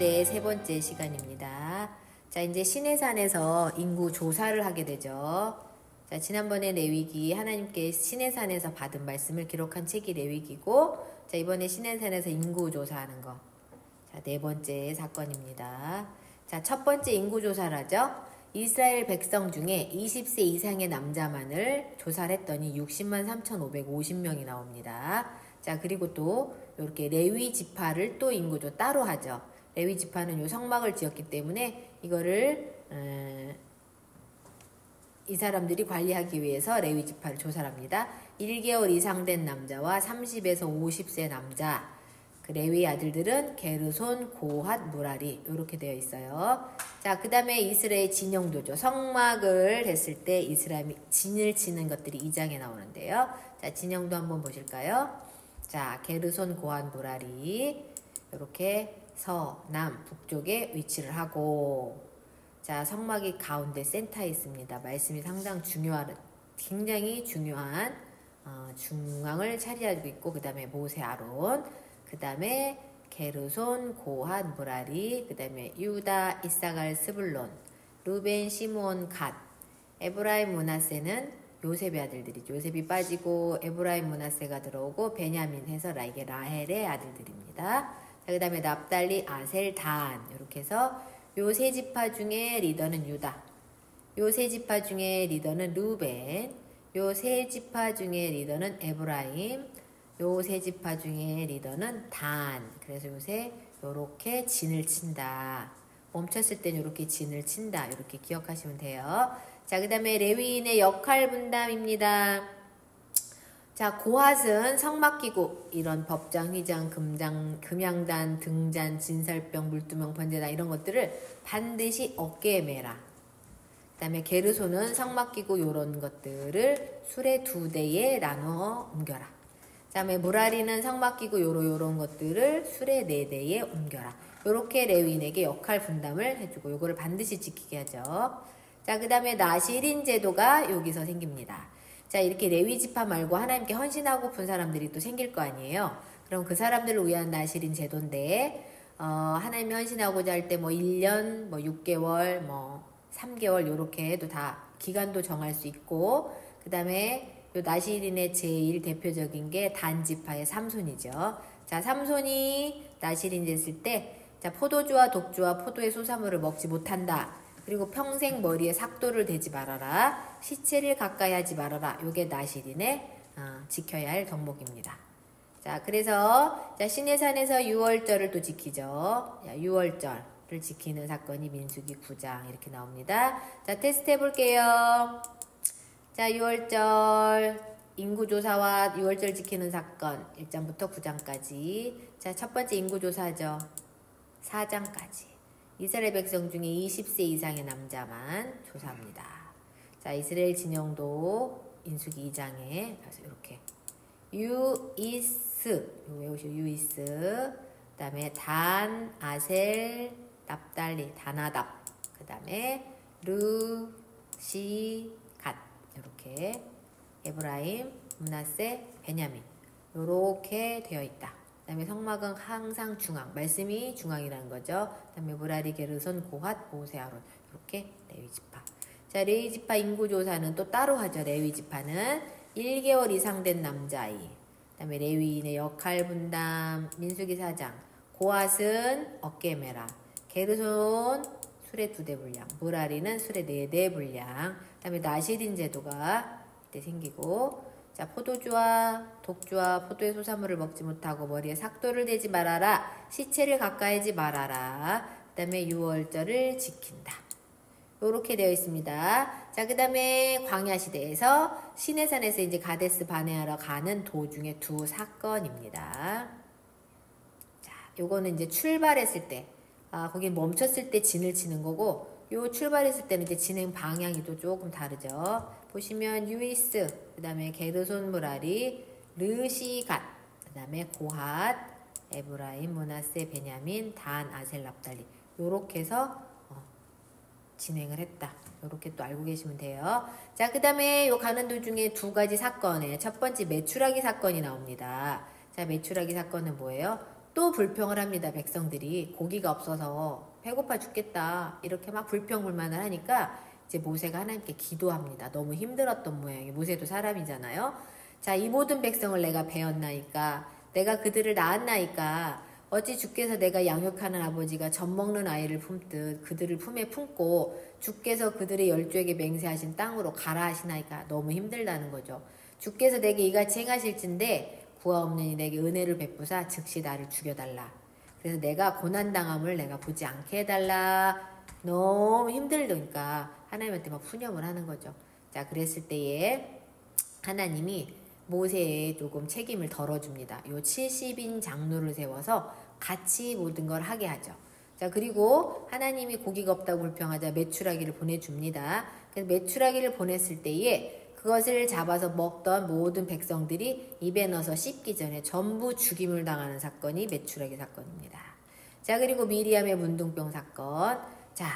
시대 세 번째 시간입니다. 자, 이제 시내산에서 인구 조사를 하게 되죠. 자, 지난번에 레위기 하나님께 시내산에서 받은 말씀을 기록한 책이 레위기고, 자, 이번에 시내산에서 인구 조사하는 거. 자, 네 번째 사건입니다. 자, 첫 번째 인구 조사를 하죠. 이스라엘 백성 중에 20세 이상의 남자만을 조사를 했더니 60만 3,550명이 나옵니다. 자, 그리고 또 이렇게 레위 지파를 또 인구조 따로 하죠. 레위 지파는 요 성막을 지었기 때문에 이거를 이 사람들이 관리하기 위해서 레위 지파를 조사합니다. 1개월 이상 된 남자와 30에서 50세 남자, 그 레위 아들들은 게르손, 고핫, 무라리 이렇게 되어 있어요. 자, 그 다음에 이스라엘 진영도죠. 성막을 했을 때 이스라엘이 진을 치는 것들이 2장에 나오는데요. 자, 진영도 한번 보실까요? 자, 게르손, 고핫, 무라리 이렇게 서남 북쪽에 위치를 하고, 자, 성막이 가운데 센터에 있습니다. 말씀이 상당히 굉장히 중요한 중앙을 차지하고 있고, 그 다음에 모세, 아론, 그 다음에 게르손, 고핫, 무라리, 그 다음에 유다, 이사갈, 스불론, 루벤, 시므온, 갓, 에브라임, 므낫세는 요셉의 아들들이죠. 요셉이 빠지고 에브라임, 므낫세가 들어오고 베냐민 해서 이게 라헬의 아들들입니다. 자, 그 다음에 납달리, 아셀, 단 이렇게 해서 요 세 지파 중에 리더는 유다, 요 세 지파 중에 리더는 루벤, 요 세 지파 중에 리더는 에브라임, 요 세 지파 중에 리더는 단. 그래서 요새 요렇게 진을 친다. 멈췄을 땐 요렇게 진을 친다. 이렇게 기억하시면 돼요. 자, 그 다음에 레위인의 역할 분담입니다. 자, 고핫은 성막기구, 이런 법장, 휘장, 금양단, 등잔, 진설병, 물두멍, 번제단 이런 것들을 반드시 어깨에 매라. 그 다음에 게르손은 성막기구 이런 것들을 수레 2대에 나누어 옮겨라. 그 다음에 무라리는 성막기구 요런 것들을 수레 4대에 옮겨라. 요렇게 레위인에게 역할 분담을 해주고 요거를 반드시 지키게 하죠. 자, 그 다음에 나시린 제도가 여기서 생깁니다. 자, 이렇게 레위 지파 말고 하나님께 헌신하고픈 사람들이 또 생길 거 아니에요. 그럼 그 사람들을 위한 나시린 제도인데, 하나님이 헌신하고자 할 때 1년, 6개월, 3개월 요렇게 도 다 기간도 정할 수 있고, 그 다음에 요 나시린의 제일 대표적인 게 단 지파의 삼손이죠. 자, 삼손이 나시린 됐을 때, 자, 포도주와 독주와 포도의 소사물을 먹지 못한다. 그리고 평생 머리에 삭도를 대지 말아라. 시체를 가까이 하지 말아라. 요게 나시린의 지켜야 할 덕목입니다. 자, 그래서 자, 시내산에서 6월절을 또 지키죠. 자, 6월절을 지키는 사건이 민수기 9장 이렇게 나옵니다. 자, 테스트 해볼게요. 자, 6월절 인구조사와 6월절 지키는 사건 1장부터 9장까지. 자, 첫 번째 인구조사죠. 4장까지. 이스라엘 백성 중에 20세 이상의 남자만 조사합니다. 자, 이스라엘 진영도 인수기 2장에 이렇게 유이스 외우시오. 유이스, 그 다음에 단, 아셀, 납달리, 다나답, 그 다음에 르, 시, 갓 이렇게 에브라임, 므낫세, 베냐민 요렇게 되어 있다. 그 다음에 성막은 항상 중앙, 말씀이 중앙이라는 거죠. 그 다음에 무라리, 게르손, 고핫, 모세, 아론 이렇게 레위지파. 자, 레위지파 인구조사는 또 따로 하죠. 레위지파는 1개월 이상 된 남자아이, 그 다음에 레위인의 역할 분담, 민수기 4장, 고핫은 어깨 매라, 게르손 수레 2대 분량, 무라리는 수레 4대 분량, 그 다음에 나시린 제도가 이때 생기고, 자, 포도주와 독주와 포도의 소사물을 먹지 못하고 머리에 삭도를 대지 말아라. 시체를 가까이 하지 말아라. 그 다음에 6월절을 지킨다. 요렇게 되어 있습니다. 자, 그 다음에 광야시대에서 시내산에서 이제 가데스 바네아로 가는 도중에 두 사건입니다. 자, 요거는 이제 출발했을 때, 거기 멈췄을 때 진을 치는 거고, 요 출발했을 때는 이제 진행 방향이 또 조금 다르죠. 보시면 유이스, 그 다음에 게르손, 무라리, 르시갓, 그 다음에 고핫, 에브라임, 므낫세, 베냐민, 단, 아셀, 납달리 요렇게 해서 진행을 했다. 요렇게 또 알고 계시면 돼요. 자, 그 다음에 요 가는 도중에 두 가지 사건에 첫 번째 메추라기 사건이 나옵니다. 자, 메추라기 사건은 뭐예요? 또 불평을 합니다. 백성들이 고기가 없어서 배고파 죽겠다 이렇게 막 불평불만을 하니까 이제 모세가 하나님께 기도합니다. 너무 힘들었던 모양이. 모세도 사람이잖아요. 자, 이 모든 백성을 내가 베었나이까, 내가 그들을 낳았나이까, 어찌 주께서 내가 양육하는 아버지가 젖 먹는 아이를 품듯 그들을 품에 품고 주께서 그들의 열조에게 맹세하신 땅으로 가라 하시나이까. 너무 힘들다는 거죠. 주께서 내게 이같이 행하실진데 구하 없느니 내게 은혜를 베푸사 즉시 나를 죽여달라. 그래서 내가 고난당함을 내가 보지 않게 해달라. 너무 힘들니까 하나님한테 막 푸념을 하는 거죠. 자, 그랬을 때에 하나님이 모세에 조금 책임을 덜어줍니다. 요 70인 장로를 세워서 같이 모든 걸 하게 하죠. 자, 그리고 하나님이 고기가 없다고 불평하자 메추라기를 보내줍니다. 그래서 메추라기를 보냈을 때에 그것을 잡아서 먹던 모든 백성들이 입에 넣어서 씹기 전에 전부 죽임을 당하는 사건이 메추라기 사건입니다. 자, 그리고 미리암의 문둥병 사건. 자,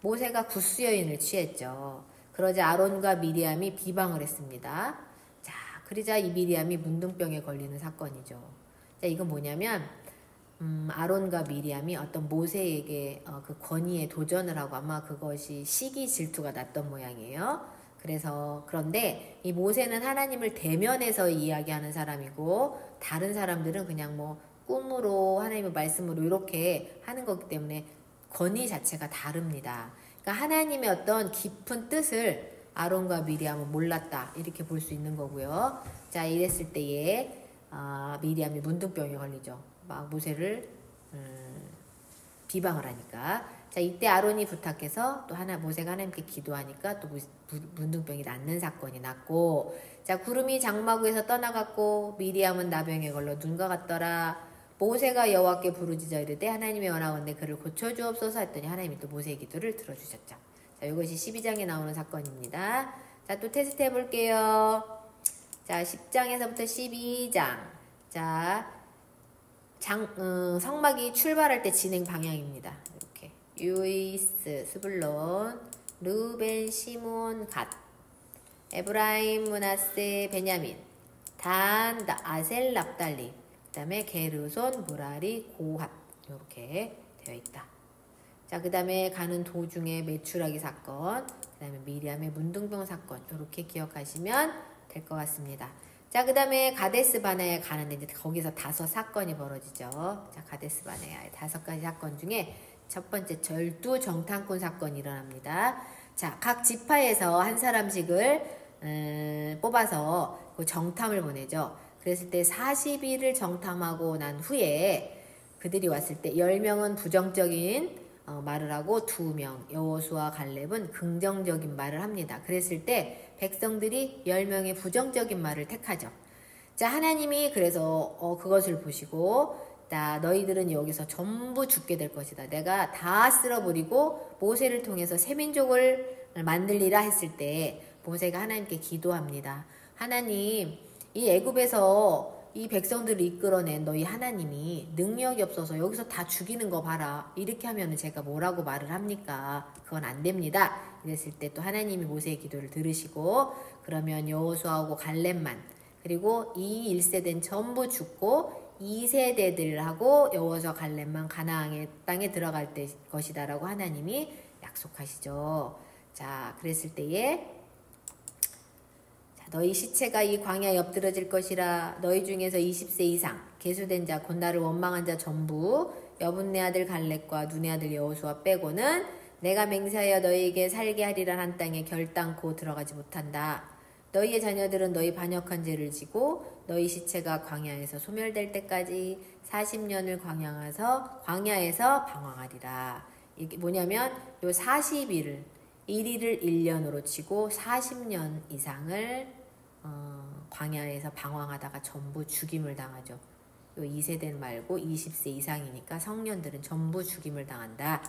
모세가 굿수 여인을 취했죠. 그러자 아론과 미리암이 비방을 했습니다. 자, 그러자 이 미리암이 문둥병에 걸리는 사건이죠. 자, 이건 뭐냐면 아론과 미리암이 어떤 모세에게 그 권위에 도전을 하고 아마 그것이 시기 질투가 났던 모양이에요. 그래서 그런데 이 모세는 하나님을 대면해서 이야기하는 사람이고 다른 사람들은 그냥 뭐 꿈으로 하나님의 말씀으로 이렇게 하는 거기 때문에 권위 자체가 다릅니다. 그러니까 하나님의 어떤 깊은 뜻을 아론과 미리암은 몰랐다 이렇게 볼 수 있는 거고요. 자, 이랬을 때에 미리암이 문둥병에 걸리죠. 막 모세를 비방을 하니까. 자, 이때 아론이 부탁해서 또 모세가 하나님께 기도하니까 또 문둥병이 낫는 사건이 났고, 자, 구름이 장마구에서 떠나갔고 미리암은 나병에 걸려 눈과 같더라. 모세가 여호와께 부르짖어 이르되 하나님의 원하건대 그를 고쳐주옵소서 했더니 하나님이 또 모세의 기도를 들어주셨죠. 자, 이것이 12장에 나오는 사건입니다. 자, 또 테스트 해볼게요. 자, 10장에서부터 12장. 자, 성막이 출발할 때 진행 방향입니다. 이렇게 유이스, 스불론, 르벤, 시몬, 갓, 에브라임, 므낫세, 베냐민, 단, 아셀, 납달리, 그 다음에 게르손, 무라리, 고핫 이렇게 되어 있다. 자, 그 다음에 가는 도중에 메추라기 사건, 그 다음에 미리암의 문둥병 사건 이렇게 기억하시면 될 것 같습니다. 자, 그 다음에 가데스 바네아에 가는데 이제 거기서 5 사건이 벌어지죠. 자, 가데스 바네아의 5가지 사건 중에 첫 번째 절두 정탐꾼 사건이 일어납니다. 자, 각 지파에서 한 사람씩을 뽑아서 그 정탐을 보내죠. 그랬을 때 40일을 정탐하고 난 후에 그들이 왔을 때 10명은 부정적인 말을 하고 2명, 여호수아 갈렙은 긍정적인 말을 합니다. 그랬을 때 백성들이 10명의 부정적인 말을 택하죠. 자, 하나님이 그래서 그것을 보시고 너희들은 여기서 전부 죽게 될 것이다. 내가 다 쓸어버리고 모세를 통해서 새 민족을 만들리라 했을 때 모세가 하나님께 기도합니다. 하나님, 이 애굽에서 이 백성들을 이끌어낸 너희 하나님이 능력이 없어서 여기서 다 죽이는 거 봐라. 이렇게 하면 제가 뭐라고 말을 합니까? 그건 안 됩니다. 이랬을 때 또 하나님이 모세의 기도를 들으시고 그러면 여호수아하고 갈렙만 그리고 이 1세대는 전부 죽고 2세대들하고 여호수아 갈렙만 가나안의 땅에 들어갈 것이다라고 하나님이 약속하시죠. 자, 그랬을 때에 너희 시체가 이 광야에 엎드러질 것이라. 너희 중에서 20세 이상 계수된 자 곧 나를 원망한 자 전부 여분네 아들 갈렙과 눈의 아들 여호수아 빼고는 내가 맹세하여 너희에게 살게 하리란 한 땅에 결단코 들어가지 못한다. 너희의 자녀들은 너희 반역한 죄를 지고 너희 시체가 광야에서 소멸될 때까지 40년을 광야에서 방황하리라. 이게 뭐냐면 요 40일을 1일을 1년으로 치고 40년 이상을 광야에서 방황하다가 전부 죽임을 당하죠. 요 2세대는 말고 20세 이상이니까 성년들은 전부 죽임을 당한다.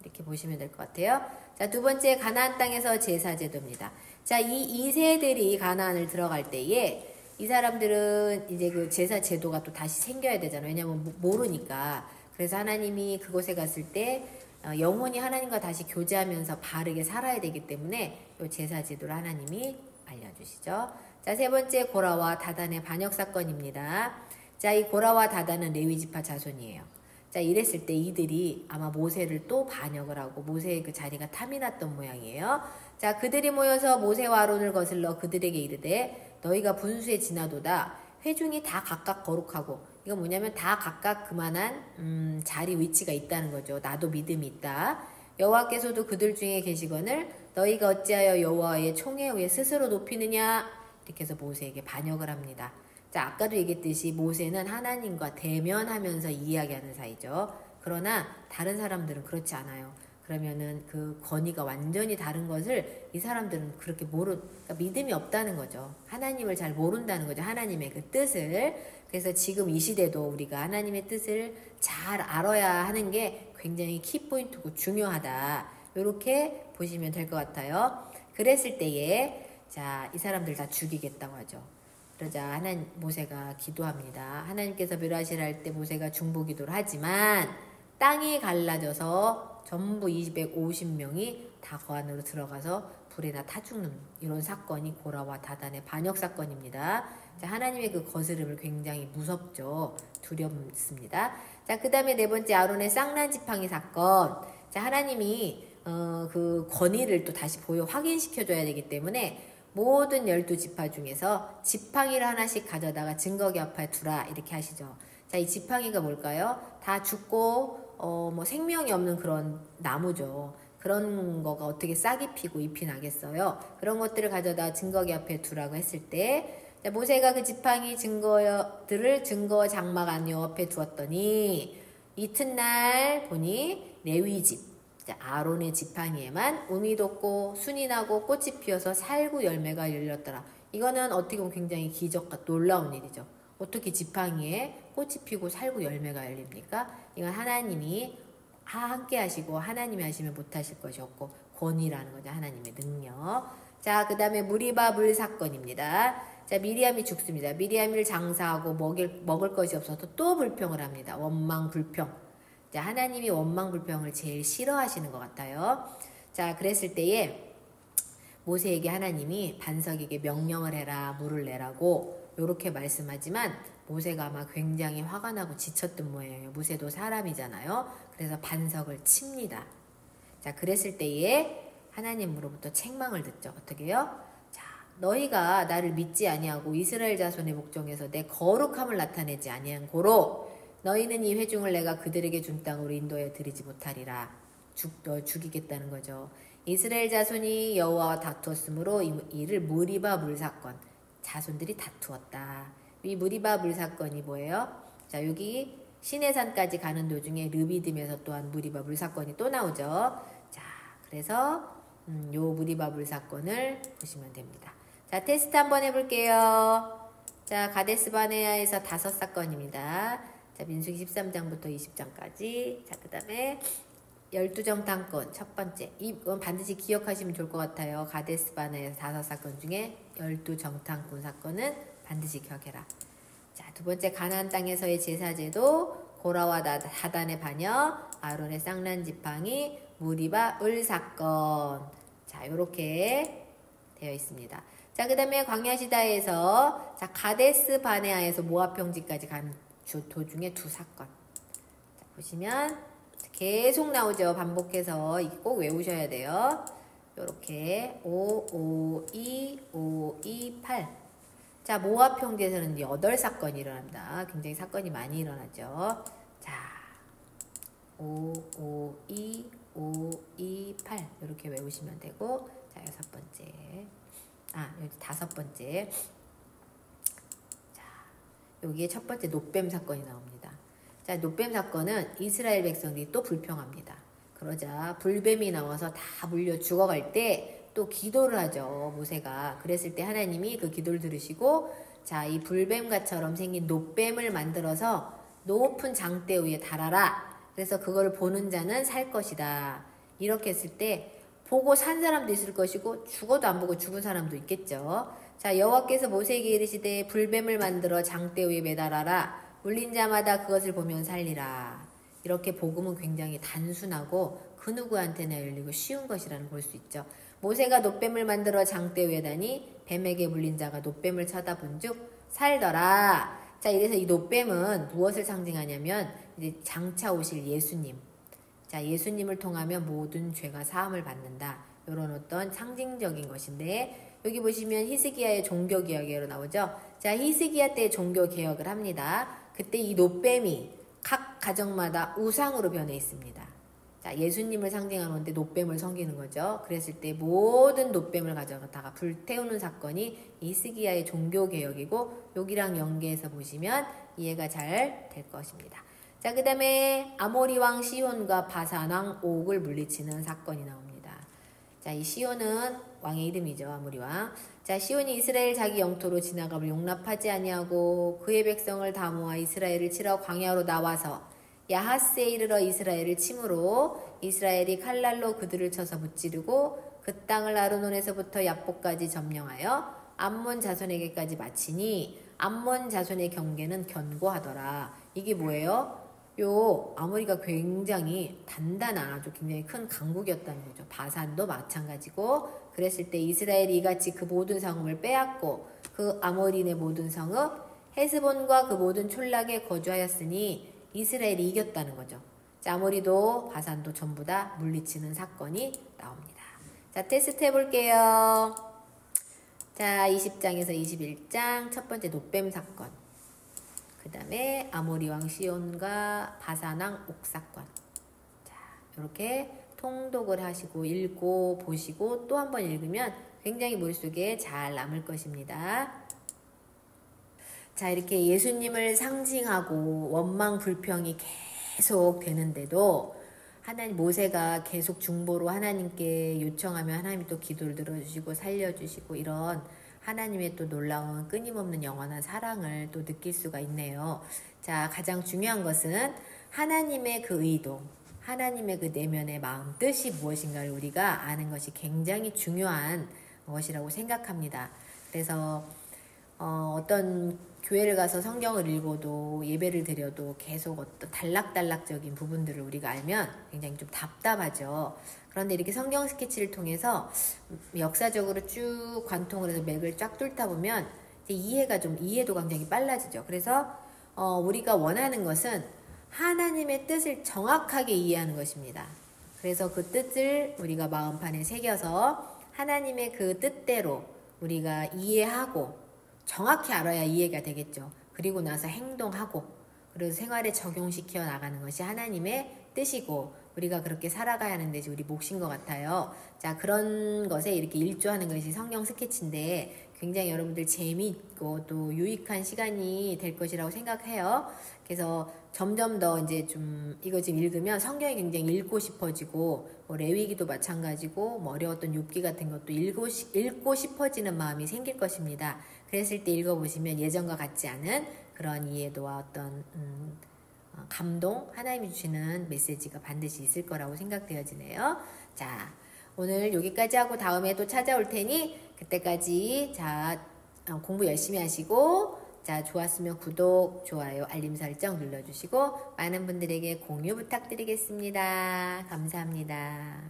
이렇게 보시면 될 것 같아요. 자, 두 번째 가나안 땅에서 제사제도입니다. 자, 이 2세들이 가나안을 들어갈 때에 이 사람들은 이제 그 제사제도가 또 다시 생겨야 되잖아요. 왜냐면 모르니까. 그래서 하나님이 그곳에 갔을 때 영혼이 하나님과 다시 교제하면서 바르게 살아야 되기 때문에 이 제사제도를 하나님이 알려주시죠. 자, 세 번째 고라와 다단의 반역 사건입니다. 자, 이 고라와 다다는 레위지파 자손이에요. 자, 이랬을 때 이들이 아마 모세를 또 반역을 하고 모세의 그 자리가 탐이 났던 모양이에요. 자, 그들이 모여서 모세와 아론을 거슬러 그들에게 이르되 너희가 분수에 지나도다. 회중이 다 각각 거룩하고, 이건 뭐냐면 다 각각 그만한 자리 위치가 있다는 거죠. 나도 믿음이 있다. 여호와께서도 그들 중에 계시거늘 너희가 어찌하여 여호와의 총회 위에 스스로 높이느냐, 이렇게 해서 모세에게 반역을 합니다. 자, 아까도 얘기했듯이 모세는 하나님과 대면하면서 이야기하는 사이죠. 그러나 다른 사람들은 그렇지 않아요. 그러면은 그 권위가 완전히 다른 것을 이 사람들은 그렇게 그러니까 믿음이 없다는 거죠. 하나님을 잘 모른다는 거죠. 하나님의 그 뜻을. 그래서 지금 이 시대도 우리가 하나님의 뜻을 잘 알아야 하는 게 굉장히 키포인트고 중요하다. 이렇게 보시면 될 것 같아요. 그랬을 때에 자, 이 사람들 다 죽이겠다고 하죠. 그러자 모세가 기도합니다. 하나님께서 멸하시라 할 때 모세가 중보기도를 하지만 땅이 갈라져서 전부 250명이 다 그 안으로 들어가서 불에나 타 죽는 이런 사건이 고라와 다단의 반역 사건입니다. 자, 하나님의 그 거스름을 굉장히 무섭죠. 두렵습니다. 자, 그 다음에 네 번째 아론의 쌍난 지팡이 사건. 자, 하나님이 그 권위를 또 다시 확인시켜줘야 되기 때문에 모든 12지파 중에서 지팡이를 하나씩 가져다가 증거기 앞에 두라, 이렇게 하시죠. 자, 이 지팡이가 뭘까요? 다 죽고 뭐 생명이 없는 그런 나무죠. 그런 거가 어떻게 싹이 피고 잎이 나겠어요? 그런 것들을 가져다 증거기 앞에 두라고 했을 때, 자, 모세가 그 지팡이 증거들을 증거 장막 안 옆에 두었더니 이튿날 보니 레위집, 자, 아론의 지팡이에만 움이 돋고 순이 나고 꽃이 피어서 살구 열매가 열렸더라. 이거는 어떻게 보면 굉장히 기적과 놀라운 일이죠. 어떻게 지팡이에 꽃이 피고 살구 열매가 열립니까? 이건 하나님이 함께 하시고 하나님이 하시면 못하실 것이 없고 권위라는 거죠. 하나님의 능력. 자, 그 다음에 무리바 물 사건입니다. 자, 미리암이 죽습니다. 미리암을 장사하고 먹을 것이 없어서 또 불평을 합니다. 원망 불평. 자, 하나님이 원망 불평을 제일 싫어하시는 것 같아요. 자, 그랬을 때에 모세에게 하나님이 반석에게 명령을 해라, 물을 내라고 이렇게 말씀하지만 모세가 아마 굉장히 화가 나고 지쳤던 모양이에요. 모세도 사람이잖아요. 그래서 반석을 칩니다. 자, 그랬을 때에 하나님으로부터 책망을 듣죠. 어떻게 해요? 자, 너희가 나를 믿지 아니하고 이스라엘 자손의 목정에서 내 거룩함을 나타내지 아니한 고로 너희는 이 회중을 내가 그들에게 준 땅으로 인도해 드리지 못하리라. 죽이겠다는 거죠. 이스라엘 자손이 여호와와 다투었으므로 이를 무리바 물사건, 자손들이 다투었다. 이 무리바 물사건이 뭐예요? 자, 여기 시내산까지 가는 도중에 르비딤에서 또한 무리바 물사건이 또 나오죠. 자, 그래서 요 무리바 물사건을 보시면 됩니다. 자, 테스트 한번 해볼게요. 자, 가데스 바네아에서 5사건입니다. 자, 민수기 13장부터 20장까지. 자, 그 다음에 12정탐권 첫 번째. 이건 반드시 기억하시면 좋을 것 같아요. 가데스 바네아에서 5사건 중에 12정탐권 사건은 반드시 기억해라. 자, 두 번째 가나안 땅에서의 제사제도, 고라와 다단의 반역, 아론의 쌍난 지팡이, 무리바 을 사건. 자, 요렇게 되어 있습니다. 자, 그 다음에 광야시다에서 자, 가데스 바네아에서 모압 평지까지 간 도중에 2사건. 자, 보시면 계속 나오죠. 반복해서 꼭 외우셔야 돼요. 요렇게 5, 5, 2, 5, 2, 8. 자, 모압 평지에서는 8사건이 일어납니다. 굉장히 사건이 많이 일어나죠. 자, 5, 5, 2, 5, 2, 8 이렇게 외우시면 되고, 자, 6번째. 여기 5번째. 여기에 첫 번째 노뱀 사건이 나옵니다. 자, 노뱀 사건은 이스라엘 백성들이 또 불평합니다. 그러자 불뱀이 나와서 다 물려 죽어갈 때 또 기도를 하죠, 모세가. 그랬을 때 하나님이 그 기도를 들으시고, 자, 이 불뱀같처럼 생긴 노뱀을 만들어서 높은 장대 위에 달아라. 그래서 그걸 보는 자는 살 것이다. 이렇게 했을 때 보고 산 사람도 있을 것이고 죽어도 안 보고 죽은 사람도 있겠죠. 자, 여호와께서 모세에게 이르시되 불뱀을 만들어 장대 위에 매달아라. 울린 자마다 그것을 보면 살리라. 이렇게 복음은 굉장히 단순하고 그 누구한테나 열리고 쉬운 것이라는 걸 볼 수 있죠. 모세가 노뱀을 만들어 장대 위에 다니 뱀에게 물린 자가 노뱀을 쳐다본 즉 살더라. 자, 자, 이래서 이 놋뱀은 무엇을 상징하냐면 이제 장차 오실 예수님. 자, 예수님을 통하면 모든 죄가 사함을 받는다. 이런 어떤 상징적인 것인데, 여기 보시면 히스기야의 종교개혁으로 나오죠. 자, 히스기야 때 종교개혁을 합니다. 그때 이 놋뱀이 각 가정마다 우상으로 변해 있습니다. 자, 예수님을 상징하는데 놋뱀을 섬기는 거죠. 그랬을 때 모든 놋뱀을 가져다가 불태우는 사건이 히스기야의 종교개혁이고, 여기랑 연계해서 보시면 이해가 잘 될 것입니다. 자, 그 다음에 아모리 왕 시온과 바산 왕 옥을 물리치는 사건이 나옵니다. 자, 이 시온은 왕의 이름이죠. 아모리 왕. 자, 시온이 이스라엘 자기 영토로 지나감을 용납하지 아니하고 그의 백성을 다 모아 이스라엘을 치러 광야로 나와서 야하스에 이르러 이스라엘을 치므로 이스라엘이 칼날로 그들을 쳐서 무찌르고 그 땅을 아르논에서부터 야복까지 점령하여 암몬 자손에게까지 마치니 암몬 자손의 경계는 견고하더라. 이게 뭐예요? 요 아모리가 굉장히 단단한 아주 굉장히 큰 강국이었다는 거죠. 바산도 마찬가지고, 그랬을 때 이스라엘이 이같이 그 모든 성읍을 빼앗고 그 아모리의 모든 성읍 헤스본과 그 모든 촌락에 거주하였으니 이스라엘이 이겼다는 거죠. 자, 아모리도 바산도 전부 다 물리치는 사건이 나옵니다. 자, 테스트 해볼게요. 자, 20장에서 21장 첫 번째 놋뱀 사건, 그 다음에 아모리 왕 시온과 바산 왕 옥 사건. 자, 이렇게 통독을 하시고 읽고 보시고 또 한 번 읽으면 굉장히 머릿속에 잘 남을 것입니다. 자, 이렇게 예수님을 상징하고 원망 불평이 계속 되는데도 하나님, 모세가 계속 중보로 하나님께 요청하면 하나님이 또 기도를 들어주시고 살려주시고, 이런 하나님의 또 놀라운 끊임없는 영원한 사랑을 또 느낄 수가 있네요. 자, 가장 중요한 것은 하나님의 그 의도, 하나님의 그 내면의 마음, 뜻이 무엇인가를 우리가 아는 것이 굉장히 중요한 것이라고 생각합니다. 그래서 어떤 교회를 가서 성경을 읽어도 예배를 드려도 계속 어떤 단락단락적인 부분들을 우리가 알면 굉장히 좀 답답하죠. 그런데 이렇게 성경 스케치를 통해서 역사적으로 쭉 관통을 해서 맥을 쫙 뚫다 보면 이제 이해도가 굉장히 빨라지죠. 그래서 우리가 원하는 것은 하나님의 뜻을 정확하게 이해하는 것입니다. 그래서 그 뜻을 우리가 마음판에 새겨서 하나님의 그 뜻대로 우리가 이해하고 정확히 알아야 이해가 되겠죠. 그리고 나서 행동하고, 그리고 생활에 적용시켜 나가는 것이 하나님의 뜻이고, 우리가 그렇게 살아가야 하는 것이 우리 몫인 것 같아요. 자, 그런 것에 이렇게 일조하는 것이 성경 스케치인데 굉장히 여러분들 재미있고 또 유익한 시간이 될 것이라고 생각해요. 그래서 점점 더 이제 좀 이거 지금 읽으면 성경이 굉장히 읽고 싶어지고, 뭐 레위기도 마찬가지고, 뭐 어려웠던 욥기 같은 것도 읽고 싶어지는 마음이 생길 것입니다. 그랬을 때 읽어보시면 예전과 같지 않은 그런 이해도와 어떤 감동, 하나님이 주시는 메시지가 반드시 있을 거라고 생각되어지네요. 자, 오늘 여기까지 하고 다음에 또 찾아올 테니 그때까지 공부 열심히 하시고, 자, 좋았으면 구독, 좋아요, 알림 설정 눌러주시고 많은 분들에게 공유 부탁드리겠습니다. 감사합니다.